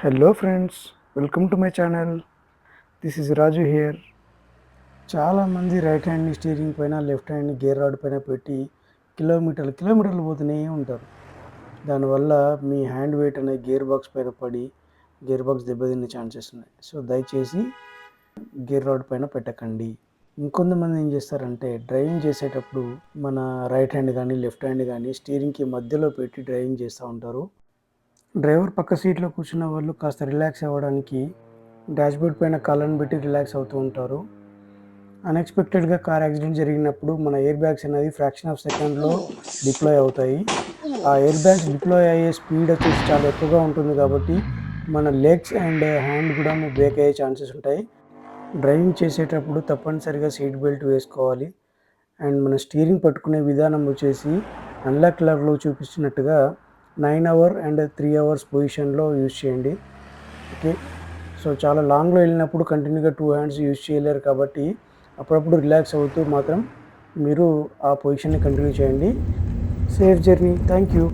Hello friends, welcome to my channel. This is Raju here. చాలామంది right హ్యాండ్ని steering పైన, left హ్యాండ్ని gear rod పైన పెట్టి కిలోమీటర్లు పోతూనే ఉంటారు. దానివల్ల మీ హ్యాండ్ వెయిట్ అనేది గేర్ బాక్స్ పైన పడి గేర్ బాక్స్ దెబ్బతినే ఛాన్సెస్ ఉన్నాయి. సో దయచేసి గేర్ రాడ్ పైన పెట్టకండి. ఇంకొంతమంది ఏం చేస్తారంటే డ్రైవింగ్ చేసేటప్పుడు మన రైట్ హ్యాండ్ కానీ లెఫ్ట్ హ్యాండ్ కానీ స్టీరింగ్కి మధ్యలో పెట్టి డ్రైవింగ్ చేస్తూ ఉంటారు. డ్రైవర్ పక్క సీట్లో కూర్చున్న వాళ్ళు కాస్త రిలాక్స్ అవ్వడానికి డాష్బోర్డ్ పైన కాళ్ళను పెట్టి రిలాక్స్ అవుతూ ఉంటారు. అన్ఎక్స్పెక్టెడ్గా కార్ యాక్సిడెంట్ జరిగినప్పుడు మన ఎయిర్ బ్యాగ్స్ అనేది ఫ్రాక్షన్ ఆఫ్ సెకండ్లో డిప్లాయ్ అవుతాయి. ఆ ఎయిర్ బ్యాగ్స్ డిప్లాయ్ అయ్యే స్పీడ్ వచ్చేసి చాలా ఎక్కువగా ఉంటుంది కాబట్టి మన లెగ్స్ అండ్ హ్యాండ్ కూడా బ్రేక్ అయ్యే ఛాన్సెస్ ఉంటాయి. డ్రైవింగ్ చేసేటప్పుడు తప్పనిసరిగా సీట్ బెల్ట్ వేసుకోవాలి. అండ్ మన స్టీరింగ్ పట్టుకునే విధానం వచ్చేసి అన్లాక్ లాక్లో చూపిస్తున్నట్టుగా 9 అవర్ అండ్ 3 అవర్స్ పొజిషన్లో యూజ్ చేయండి. ఓకే, సో చాలా లాంగ్లో వెళ్ళినప్పుడు కంటిన్యూగా 2 హ్యాండ్స్ యూజ్ చేయలేరు కాబట్టి అప్పుడప్పుడు రిలాక్స్ అవుతూ మాత్రం మీరు ఆ పొజిషన్ని కంటిన్యూ చేయండి. Safe journey. Thank you.